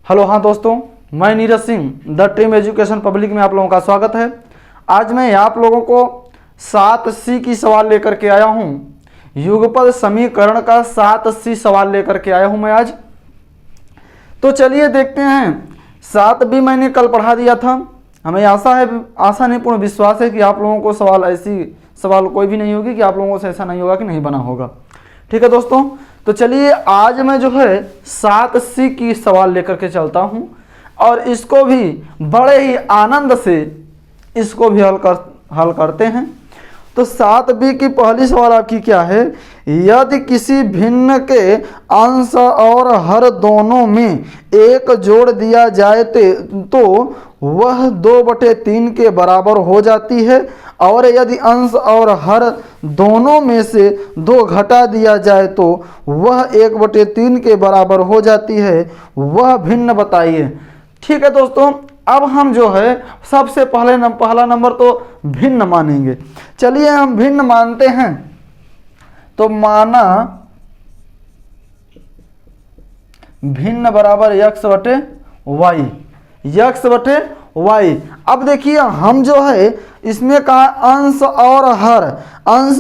Hello, हाँ दोस्तों, मैं Neeraj Singh the dream education public में आप लोगों का स्वागत है। आज मैं आप लोगों को 7C की सवाल लेकर के आया हूँ। युगपद समीकरण का 7C सवाल लेकर के आया हूँ मैं आज। तो चलिए देखते हैं। 7B मैंने कल पढ़ा दिया था। हमें आशा नहीं पूर्ण विश्वास है कि आप लोगों को सवाल कोई भी नहीं होगी कि आप लोगों से ऐसा नहीं होगा कि नहीं बना होगा। ठीक है दोस्तों, तो चलिए आज मैं जो है 7C की सवाल लेकर के चलता हूं और इसको भी बड़े ही आनंद से इसको भी हल करते हैं। तो 7B की पहली सवाल आपकी क्या है? यदि किसी भिन्न के अंश और हर दोनों में एक जोड़ दिया जाए तो वह 2/3 के बराबर हो जाती है, और यदि अंश और हर दोनों में से 2 घटा दिया जाए तो वह 1/3 के बराबर हो जाती है। वह भिन्न बताइए। ठीक है दोस्तों, अब हम जो है सबसे पहला नंबर तो भिन्न मानेंगे। चलिए हम भिन्न मानते हैं। तो माना भिन्न बराबर x/y, x/y। अब देखिए हम जो है इसमें कहा अंश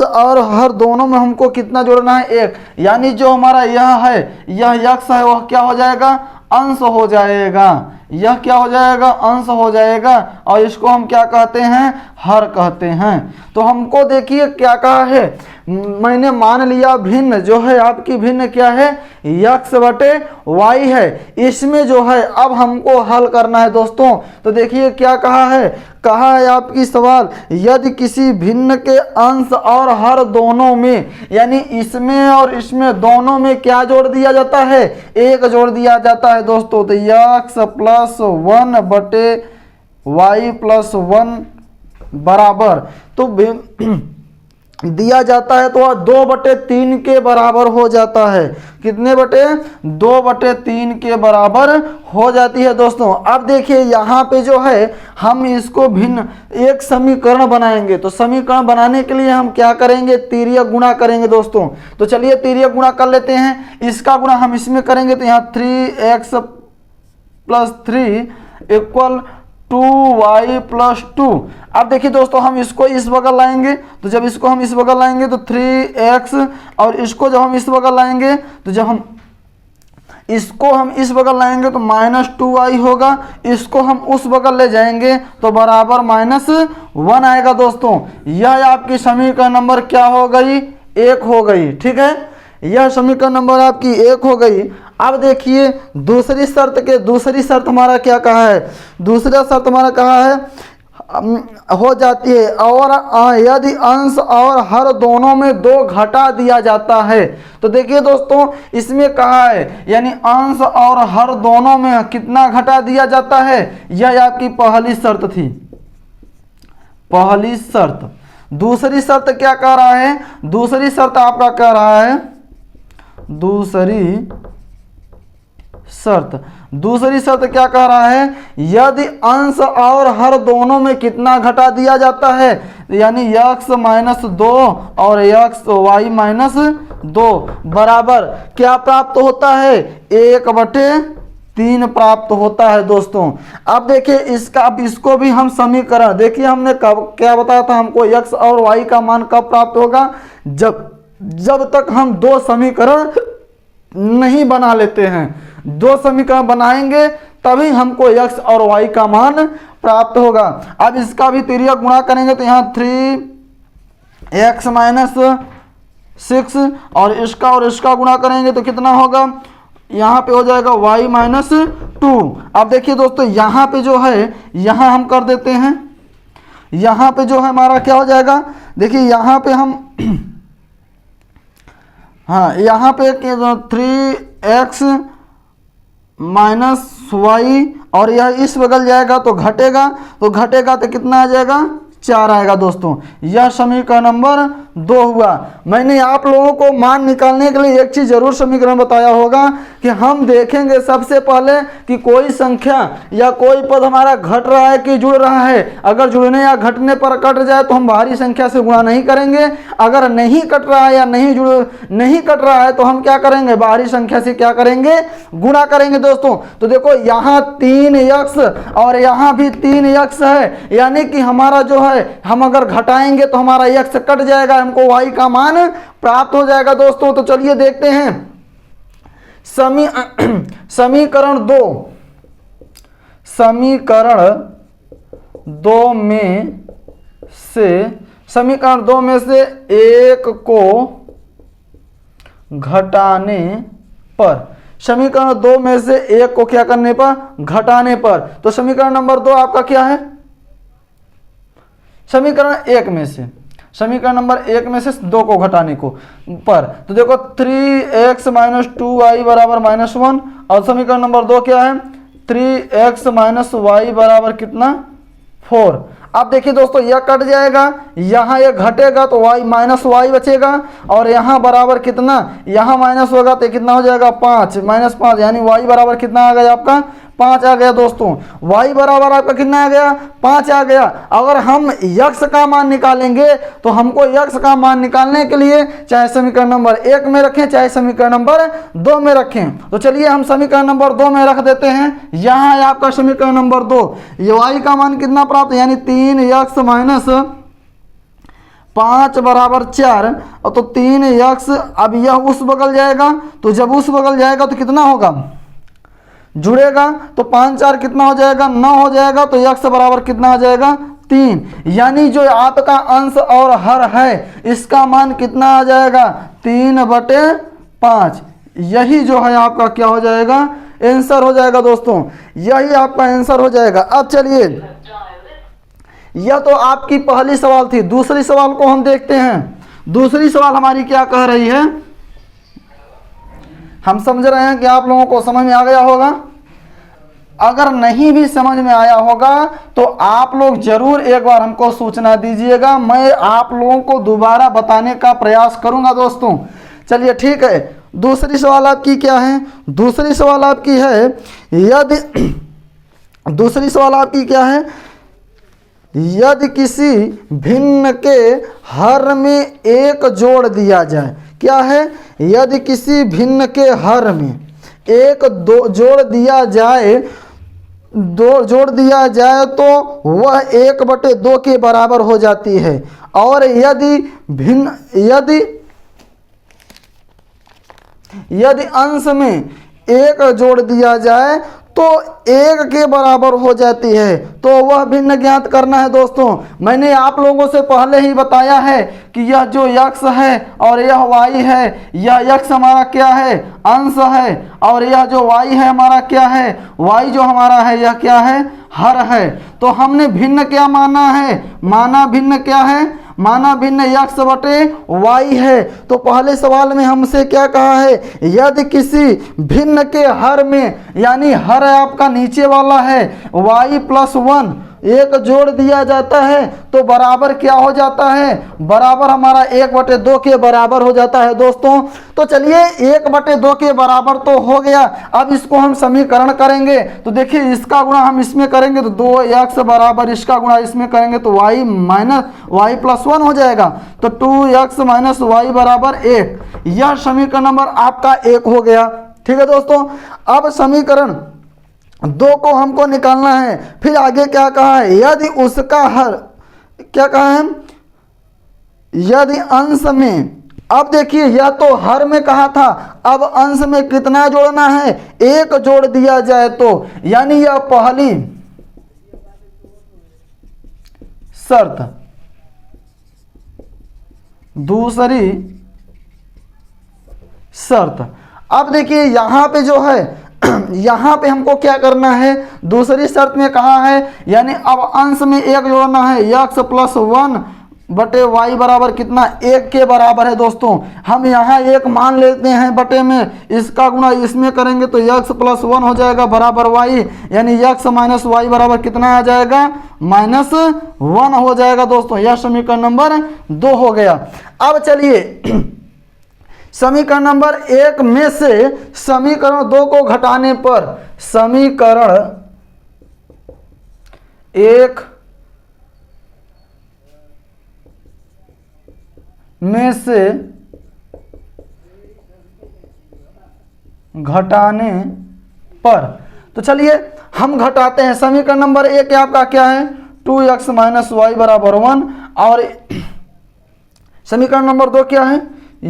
और हर दोनों में हमको कितना जोड़ना है? 1। यानी जो हमारा यह है, यह x है, वह क्या हो जाएगा? अंश हो जाएगा। यह क्या हो जाएगा? अंश हो जाएगा। और इसको हम क्या कहते हैं? हर कहते हैं। तो हमको देखिए क्या कहा है, मैंने मान लिया भिन्न जो है आपकी भिन्न क्या है? x/y है। इसमें जो है अब हमको हल करना है दोस्तों। तो देखिए क्या कहा है आपकी सवाल, यदि किसी भिन्न के अंश और हर दोनों में, यानी इसमें और इसमें दोनों में क्या जोड़ दिया जाता है? 1 जोड़ दिया जाता है दोस्तों। तो x+1/y+1 बराबर तो दिया जाता है तो वह 2/3 के बराबर हो जाता है। कितने बटे? 2/3 के बराबर हो जाती है दोस्तों। अब देखिए यहाँ पे जो है हम इसको भिन्न एक समीकरण बनाएंगे। तो समीकरण बनाने के लिए हम क्या करेंगे? तिर्यक गुणा करेंगे दोस्तों। तो चलिए तिर्यक गुणा कर लेते हैं। इसका गुणा हम इसमें करेंगे तो यहाँ 3x+3 = 2y+2। अब देखिए दोस्तों हम इसको इस बगल लाएंगे। तो जब इसको हम इस बगल लाएंगे तो 3x, और इसको जब हम इस बगल लाएंगे तो जब हम इसको हम इस बगल लाएंगे तो -2y होगा। इसको हम उस बगल ले जाएंगे तो बराबर -1 आएगा दोस्तों। यह आपकी समीकरण नंबर क्या हो गई? 1 हो गई। ठीक है, यह समीकरण नंबर आपकी 1 हो गई। अब देखिए दूसरी शर्त हमारा क्या कहा है? दूसरा शर्त हमारा कहा है हो जाती है और यदि अंश और हर दोनों में 2 घटा दिया जाता है। तो देखिए दोस्तों इसमें कहा है यानी अंश और हर दोनों में कितना घटा दिया जाता है? यह आपकी पहली शर्त थी, पहली शर्त। दूसरी शर्त क्या कह रहा है? दूसरी शर्त आपका कह रहा है, दूसरी शर्त क्या कह रहा है? यदि अंश और हर दोनों में कितना घटा दिया जाता है, यानी x-2 और xy-2 बराबर क्या प्राप्त होता है? 1/3 प्राप्त होता है दोस्तों। अब देखिए इसको भी हम समीकरण, देखिए हमने क्या बताया था हमको x और y का मान कब प्राप्त होगा? जब तक हम 2 समीकरण नहीं बना लेते हैं। 2 समीकरण बनाएंगे तभी हमको x और y का मान प्राप्त होगा। अब इसका भी तिर्यक गुणा करेंगे तो यहाँ 3x-6 और इसका गुणा करेंगे तो कितना होगा? यहाँ पे हो जाएगा y-2। अब देखिए दोस्तों यहाँ पे जो है, यहाँ हम कर देते हैं। यहाँ पे जो है हमारा क्या हो जाएगा? देखिए यहाँ पे हम हाँ यहाँ पे 3x-y और यह इस बगल जाएगा तो घटेगा तो कितना आ जाएगा? 4 आएगा दोस्तों। यह समीकरण नंबर 2 हुआ। मैंने आप लोगों को मान निकालने के लिए एक चीज़ जरूर समीकरण बताया होगा कि हम देखेंगे सबसे पहले कि कोई संख्या या कोई पद हमारा घट रहा है कि जुड़ रहा है। अगर जुड़ने या घटने पर कट जाए तो हम बाहरी संख्या से गुणा नहीं करेंगे। अगर नहीं कट रहा है या नहीं कट रहा है तो हम क्या करेंगे, बाहरी संख्या से क्या करेंगे, गुणा करेंगे दोस्तों। तो देखो यहाँ 3x और यहाँ भी 3x है, यानी कि हमारा जो है हम अगर घटाएंगे तो हमारा x कट जाएगा, हमको y का मान प्राप्त हो जाएगा दोस्तों। तो चलिए देखते हैं समीकरण 2 में से एक को घटाने पर, समीकरण 2 में से एक को क्या करने पर, घटाने पर। तो समीकरण नंबर 2 आपका क्या है, समीकरण नंबर 1 में से 2 को घटाने को पर। तो देखो 3x - 2y बराबर -1 और समीकरण नंबर 2 क्या है, 3x - y बराबर कितना, 4। अब देखिए दोस्तों यह कट जाएगा, यहाँ यह घटेगा तो y -y बचेगा और यहाँ बराबर कितना, यहाँ माइनस होगा तो कितना हो जाएगा, 5 -5, यानी y बराबर कितना आ गया आपका, 5 आ गया दोस्तों। y बराबर आपका कितना आ गया, 5 आ गया। अगर हम x का मान निकालेंगे तो हमको x का मान निकालने के लिए चाहे समीकरण नंबर 1 में रखें चाहे समीकरण नंबर 2 में रखें। तो चलिए हम समीकरण नंबर 2 में रख देते हैं। यहाँ है आपका समीकरण नंबर 2, ये y का मान कितना प्राप्त, यानी 3x - 5 बराबर 4। और तो 3x, अब यह उस बगल जाएगा, तो जब उस बगल जाएगा तो कितना होगा, जुड़ेगा, तो 5 4 कितना हो जाएगा, 9 हो जाएगा। तो x बराबर कितना आ जाएगा, 3। यानी जो आपका अंश और हर है इसका मान कितना आ जाएगा, 3/5। यही जो है आपका क्या हो जाएगा, आंसर हो जाएगा दोस्तों, यही आपका आंसर हो जाएगा। अब चलिए, यह तो आपकी पहली सवाल थी। दूसरी सवाल को हम देखते हैं। दूसरी सवाल हमारी क्या कह रही है, हम समझ रहे हैं कि आप लोगों को समझ में आ गया होगा। अगर नहीं भी समझ में आया होगा तो आप लोग जरूर एक बार हमको सूचना दीजिएगा, मैं आप लोगों को दोबारा बताने का प्रयास करूंगा दोस्तों। चलिए ठीक है, दूसरी सवाल आपकी क्या है, दूसरी सवाल आपकी है, दूसरी सवाल आपकी क्या है, यदि किसी भिन्न के हर में एक जोड़ दिया जाए, क्या है, यदि किसी भिन्न के हर में एक जोड़ दिया जाए, जोड़ दिया जाए तो वह 1/2 के बराबर हो जाती है। और यदि अंश में एक जोड़ दिया जाए तो 1 के बराबर हो जाती है, तो वह भिन्न ज्ञात करना है दोस्तों। मैंने आप लोगों से पहले ही बताया है कि यह जो x है और यह y है, यह x हमारा क्या है, अंश है, और यह जो y है हमारा क्या है, y जो हमारा है यह क्या है, हर है। तो हमने भिन्न क्या माना है, माना भिन्न क्या है, माना भिन्न x/y है। तो पहले सवाल में हमसे क्या कहा है, यदि किसी भिन्न के हर में, यानी हर आपका नीचे वाला है, y+1 एक जोड़ दिया जाता है तो बराबर क्या हो जाता है, बराबर हमारा 1/2 के बराबर हो जाता है दोस्तों। तो चलिए 1/2 के बराबर तो हो गया। अब इसको हम समीकरण करेंगे तो देखिए इसका गुणा हम इसमें करेंगे तो 2x बराबर इसका गुणा इसमें करेंगे तो y+1 हो जाएगा। तो 2x - y बराबर 1। यह समीकरण नंबर आपका 1 हो गया। ठीक है दोस्तों, अब समीकरण 2 को हमको निकालना है। फिर आगे क्या कहा है, यदि उसका हर, क्या कहा है, यदि अंश में, अब देखिए यह तो हर में कहा था, अब अंश में कितना जोड़ना है, 1 जोड़ दिया जाए तो, यानी यह पहली शर्त। दूसरी शर्त, अब देखिए यहां पे जो है यहाँ पे हमको क्या करना है, दूसरी शर्त में कहा है, यानी अब अंश में 1 जोड़ना है, x+1 बटे वाई बराबर कितना, 1 के बराबर है दोस्तों। हम यहाँ 1 मान लेते हैं बटे में, इसका गुणा इसमें करेंगे तो x प्लस 1 हो जाएगा बराबर y, यानी x माइनस वाई बराबर कितना आ जाएगा, -1 हो जाएगा दोस्तों। यह समीकरण नंबर 2 हो गया। अब चलिए समीकरण नंबर 1 में से समीकरण 2 को घटाने पर समीकरण 1 में से घटाने पर, तो चलिए हम घटाते हैं। समीकरण नंबर 1 आपका क्या है, 2x माइनस वाई बराबर 1, और समीकरण नंबर 2 क्या है,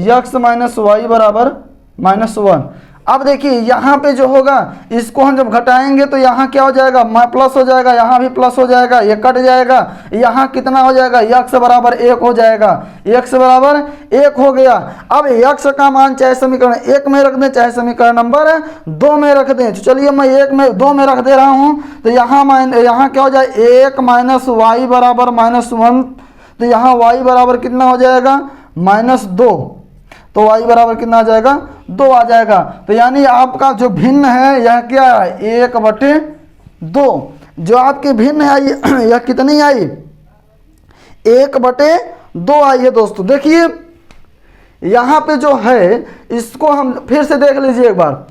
x माइनस वाई बराबर -1। अब देखिए यहाँ पे जो होगा इसको हम जब घटाएंगे तो यहाँ क्या हो जाएगा, प्लस हो जाएगा, यहाँ भी प्लस हो जाएगा, ये कट जाएगा, यहाँ कितना हो जाएगा, x बराबर 1 हो जाएगा, x बराबर 1 हो गया। अब x का मान चाहे समीकरण 1 में रख दें चाहे समीकरण नंबर 2 में रख दें, तो चलिए मैं 2 में रख दे रहा हूँ, तो यहाँ क्या हो जाए, 1 माइनस वाई बराबर -1, तो यहाँ y बराबर कितना हो जाएगा, -2, तो y बराबर कितना आ जाएगा, 2 आ जाएगा। तो यानी आपका जो भिन्न है यह क्या है, 1/2। जो आपकी भिन्न है यह कितनी आई, 1/2 आई है दोस्तों। देखिए यहाँ पे जो है इसको हम फिर से देख लीजिए एक बार।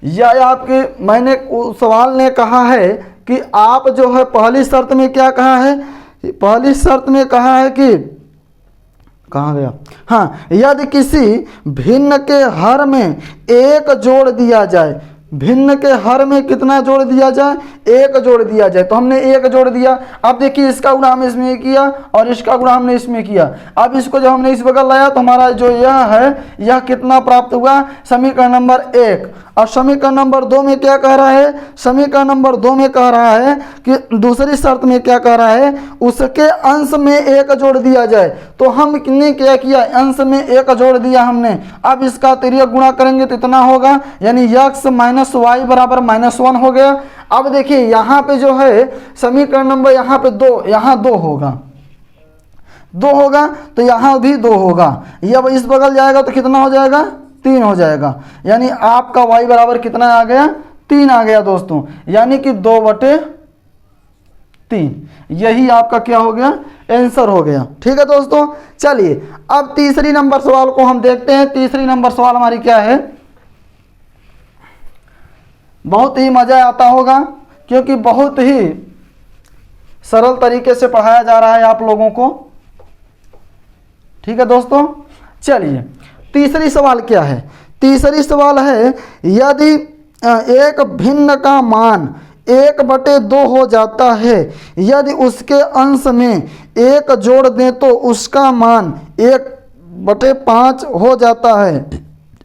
यह आपके मैंने सवाल ने कहा है कि आप जो है पहली शर्त में क्या कहा है, पहली शर्त में कहा है कि कहाँ गया, हाँ, यदि किसी भिन्न के हर में 1 जोड़ दिया जाए, भिन्न के हर में कितना जोड़ दिया जाए, 1 जोड़ दिया जाए, तो हमने 1 जोड़ दिया। अब देखिए इसका गुणा हमने इसमें किया और इसका गुणा हमने इसमें किया। अब इसको जब हमने इस बगल लाया तो हमारा जो यह है यह कितना प्राप्त हुआ, समीकरण नंबर 1। और समीकरण नंबर 2 में क्या कह रहा है, समीकरण नंबर 2 में कह रहा है कि दूसरी शर्त में क्या कह रहा है, उसके अंश में 1 जोड़ दिया जाए। तो हमने क्या किया, अंश में 1 जोड़ दिया हमने। अब इसका तिर्यक गुणा करेंगे तो इतना होगा, यानी x माइनस वाई बराबर -1 हो गया। अब देखिए यहाँ पे जो है समीकरण नंबर यहाँ पे 2, यहाँ 2 होगा, 2 होगा तो यहाँ भी 2 होगा। अब इस बगल जाएगा तो कितना हो जाएगा, 3 हो जाएगा। यानी आपका y बराबर कितना आ गया, 3 आ गया दोस्तों, यानी कि 2/3। यही आपका क्या हो गया, आंसर हो गया। ठीक है दोस्तों, चलिए अब तीसरी नंबर सवाल को हम देखते हैं। तीसरी नंबर सवाल हमारी क्या है, बहुत ही मज़ा आता होगा क्योंकि बहुत ही सरल तरीके से पढ़ाया जा रहा है आप लोगों को। ठीक है दोस्तों, चलिए तीसरी सवाल क्या है, तीसरी सवाल है यदि एक भिन्न का मान 1/2 हो जाता है, यदि उसके अंश में 1 जोड़ दें तो उसका मान 1/5 हो जाता है।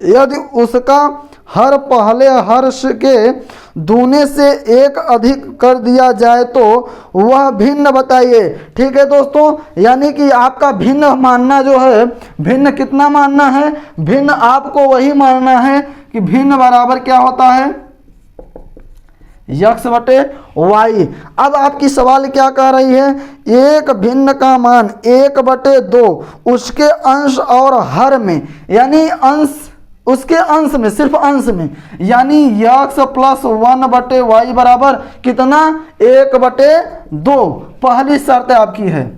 यदि उसका हर पहले हर्ष के दूने से 1 अधिक कर दिया जाए तो वह भिन्न बताइए। ठीक है दोस्तों, यानी कि आपका भिन्न मानना जो है, भिन्न कितना मानना है, भिन्न आपको वही मानना है कि भिन्न बराबर क्या होता है, x/y। अब आपकी सवाल क्या कह रही है, एक भिन्न का मान 1/2 उसके अंश और हर में, यानी अंश उसके अंश में, सिर्फ अंश में, यानी x + 1/y बराबर कितना, 1/2। पहली शर्त आपकी है,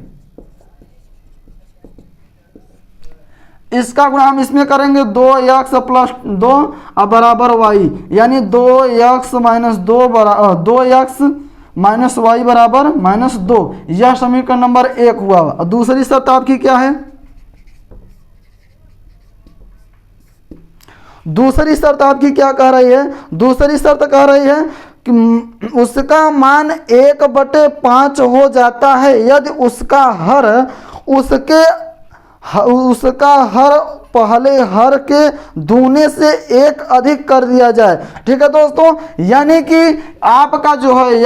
इसका गुणा हम इसमें करेंगे 2x + 2 बराबर y, यानी 2x - 2y बराबर -2। यह समीकरण नंबर 1 हुआ। और दूसरी शर्त आपकी क्या है, दूसरी शर्त आपकी क्या कह रही है, दूसरी शर्त कह रही है कि उसका मान 1/5 हो जाता है यदि उसका हर पहले हर के दूने से 1 अधिक कर दिया जाए। ठीक है दोस्तों, यानी कि आपका जो है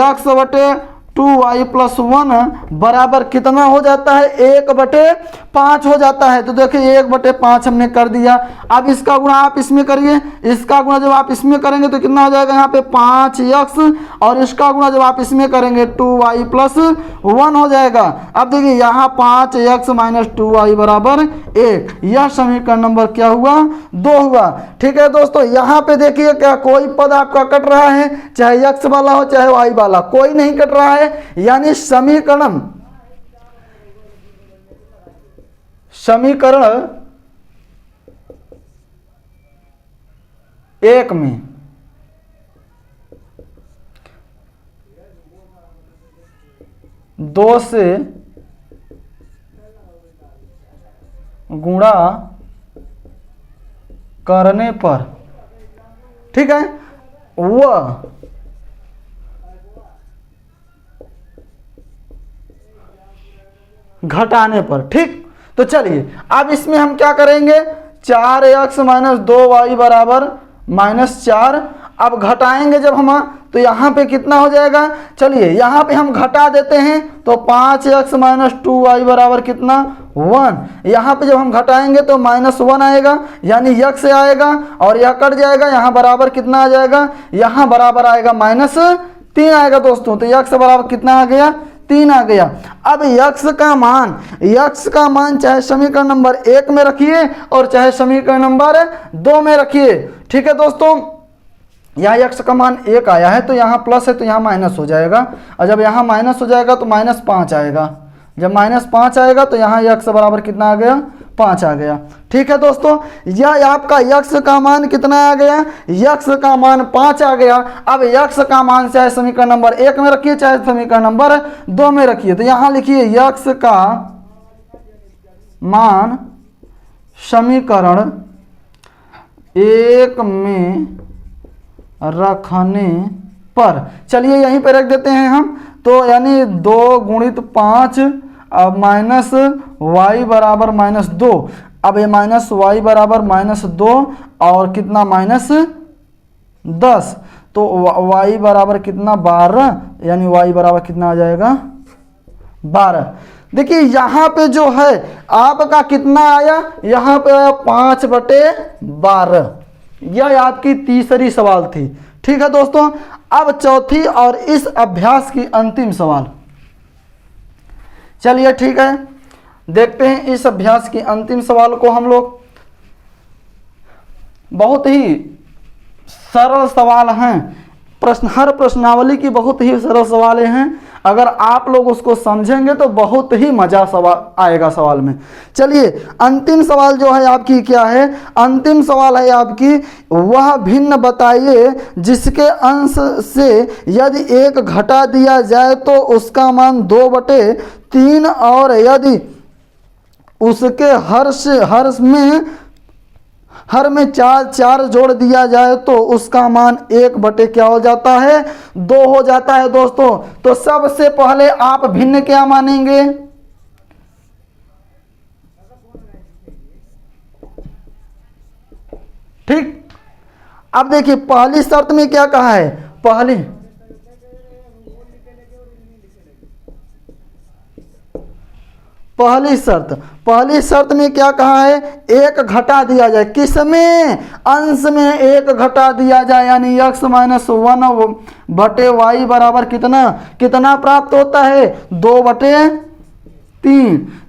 2y प्लस 1 बराबर कितना हो जाता है, 1/5 हो जाता है। तो देखिए 1/5 हमने कर दिया। अब इसका गुणा आप इसमें करिए, इसका गुणा जब आप इसमें करेंगे तो कितना हो जाएगा यहाँ पे 5x, और इसका गुणा जब आप इसमें करेंगे 2y प्लस 1 हो जाएगा। अब देखिए यहाँ 5x माइनस 2y बराबर 1, यह समीकरण नंबर क्या हुआ, 2 हुआ। ठीक है दोस्तों, यहाँ पे देखिए क्या कोई पद आपका कट रहा है, चाहे x वाला हो चाहे y वाला, कोई नहीं कट रहा है। यानी समीकरण 1 में दो से गुणा करने पर, ठीक है, वह घटाने पर। ठीक, तो चलिए अब इसमें हम क्या करेंगे, 4x माइनस 2y बराबर -4। अब घटाएंगे जब हम, तो यहाँ पे कितना हो जाएगा, चलिए यहाँ पे हम घटा देते हैं, तो 5x माइनस 2y बराबर कितना, 1। यहाँ पे जब हम घटाएंगे तो -1 आएगा, यानी x आएगा, और यह कट जाएगा, यहाँ बराबर कितना आ जाएगा, यहाँ बराबर आएगा -3 आएगा दोस्तों। तो x बराबर कितना आ गया, 3 आ गया। अब x का मान चाहे समीकरण नंबर 1 में रखिए और चाहे समीकरण नंबर 2 में रखिए। ठीक है दोस्तों, यहाँ x का मान 1 आया है, तो यहाँ प्लस है तो यहाँ माइनस हो जाएगा, और जब यहाँ माइनस हो जाएगा तो -5 आएगा। जब -5 आएगा तो यहाँ x बराबर कितना आ गया, 5 आ गया। ठीक है दोस्तों, यह आपका x का मान कितना आ गया, x का मान 5 आ गया। अब x का मान चाहे समीकरण नंबर 1 में रखिए चाहे समीकरण नंबर 2 में रखिए। तो यहाँ लिखिए x का मान समीकरण 1 में रखने पर, चलिए यहीं पर रख देते हैं हम, तो यानी 2 गुणित 5 अब माइनस y बराबर -2। अब ये -y बराबर -2 और कितना -10, तो y बराबर कितना 12, यानी y बराबर कितना आ जाएगा 12। देखिए यहाँ पे जो है आपका कितना आया, यहाँ पे 5/12। यह आपकी तीसरी सवाल थी। ठीक है दोस्तों, अब चौथी और इस अभ्यास की अंतिम सवाल, चलिए ठीक है देखते हैं इस अभ्यास की अंतिम सवाल को हम लोग। बहुत ही सरल सवाल हैं, हर प्रश्नावली की बहुत ही सरल सवालें हैं। अगर आप लोग उसको समझेंगे तो बहुत ही मजा सवाल आएगा सवाल में। चलिए अंतिम सवाल जो है आपकी क्या है, अंतिम सवाल है आपकी, वह भिन्न बताइए जिसके अंश से यदि 1 घटा दिया जाए तो उसका मान 2/3, और यदि उसके हर में 4 जोड़ दिया जाए तो उसका मान 1/ क्या हो जाता है, 2 हो जाता है दोस्तों। तो सबसे पहले आप भिन्न क्या मानेंगे, ठीक। अब देखिए पहली शर्त में क्या कहा है, पहली शर्त में क्या कहा है, 1 घटा दिया जाए, किसमें, अंश में 1 घटा दिया जाए, यानी x माइनस 1/y बराबर कितना प्राप्त होता है, 2/3।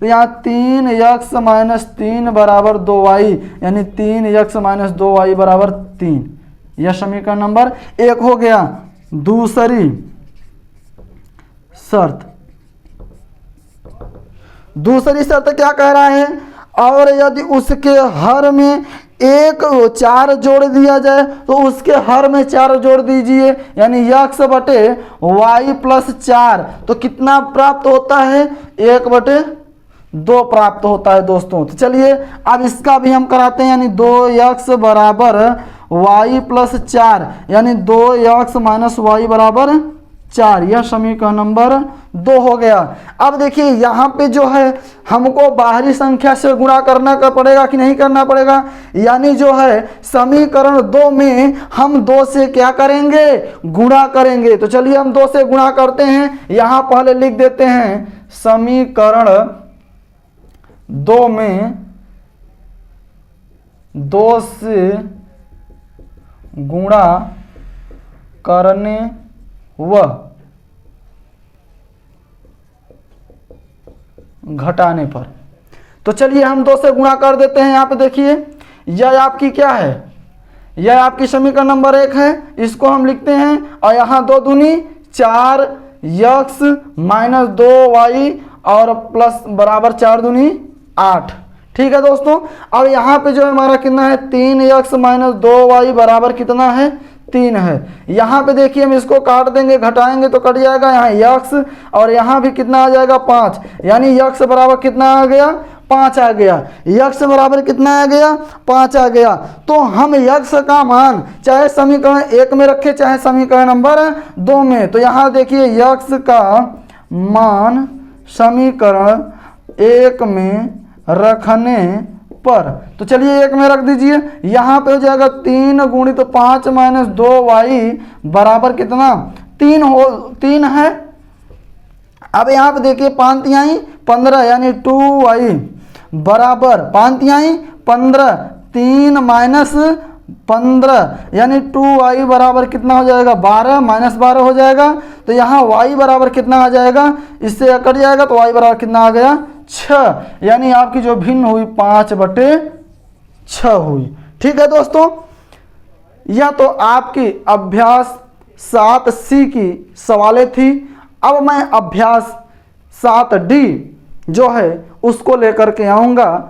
तो यहाँ 3x माइनस 3 बराबर 2y, यानी 3x माइनस 2y बराबर 3। यह समीकरण नंबर 1 हो गया। दूसरी शर्त क्या कह रहा है, और यदि उसके हर में 4 जोड़ दिया जाए तो उसके हर में 4 जोड़ दीजिए, यानी x/y प्लस 4, तो कितना प्राप्त होता है, 1/2 प्राप्त होता है दोस्तों। तो चलिए अब इसका भी हम कराते हैं, यानी 2x बराबर y प्लस 4, यानी 2x माइनस y बराबर 4, यह समीकरण नंबर 2 हो गया। अब देखिए यहाँ पे जो है हमको बाहरी संख्या से गुणा करना पड़ेगा कि नहीं करना पड़ेगा, यानी जो है समीकरण 2 में हम 2 से क्या करेंगे, गुणा करेंगे। तो चलिए हम 2 से गुणा करते हैं। यहाँ पहले लिख देते हैं समीकरण 2 में 2 से गुणा करने व घटाने पर। तो चलिए हम 2 से गुणा कर देते हैं। यहाँ पे देखिए यह आपकी क्या है, यह आपकी समीकरण नंबर 1 है, इसको हम लिखते हैं। और यहाँ 2 दूनी 4 x माइनस 2y और प्लस बराबर 4 दूनी 8। ठीक है दोस्तों। अब यहाँ पे जो हमारा कितना है 3x माइनस 2y बराबर कितना है 3 है। यहाँ पे देखिए हम इसको काट देंगे, घटाएंगे तो कट जाएगा यहाँ x, और यहाँ भी कितना आ जाएगा 5, यानी x बराबर कितना आ गया 5 आ गया। x बराबर कितना आ गया 5 आ गया। तो हम x का मान चाहे समीकरण 1 में रखे चाहे समीकरण नंबर 2 में, तो यहाँ देखिए x का मान समीकरण 1 में रखने पर, तो चलिए 1 में रख दीजिए। यहाँ पे हो जाएगा 3 गुणित 5 माइनस 2y बराबर कितना 3 है। अब यहाँ पे देखिए 5 तिहाई 15, यानी 2y बराबर 5 तिहाई 15, 3 माइनस 15 यानी 2y बराबर कितना हो जाएगा 12, माइनस 12 हो जाएगा। तो यहाँ y बराबर कितना आ जाएगा, इससे कट जाएगा तो y बराबर कितना आ गया 6, यानी आपकी जो भिन्न हुई 5/6 हुई। ठीक है दोस्तों, यह तो आपकी अभ्यास 7C की सवालें थी। अब मैं अभ्यास 7D जो है उसको लेकर के आऊँगा।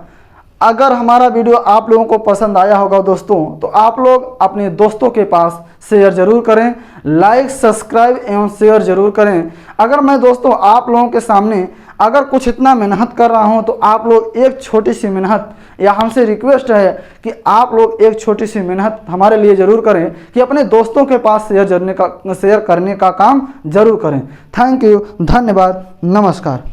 अगर हमारा वीडियो आप लोगों को पसंद आया होगा दोस्तों, तो आप लोग अपने दोस्तों के पास शेयर जरूर करें, लाइक सब्सक्राइब एवं शेयर जरूर करें। अगर मैं दोस्तों आप लोगों के सामने अगर कुछ इतना मेहनत कर रहा हूं, तो आप लोग एक छोटी सी मेहनत, या हमसे रिक्वेस्ट है कि आप लोग एक छोटी सी मेहनत हमारे लिए ज़रूर करें कि अपने दोस्तों के पास शेयर करने का काम ज़रूर करें। थैंक यू, धन्यवाद, नमस्कार।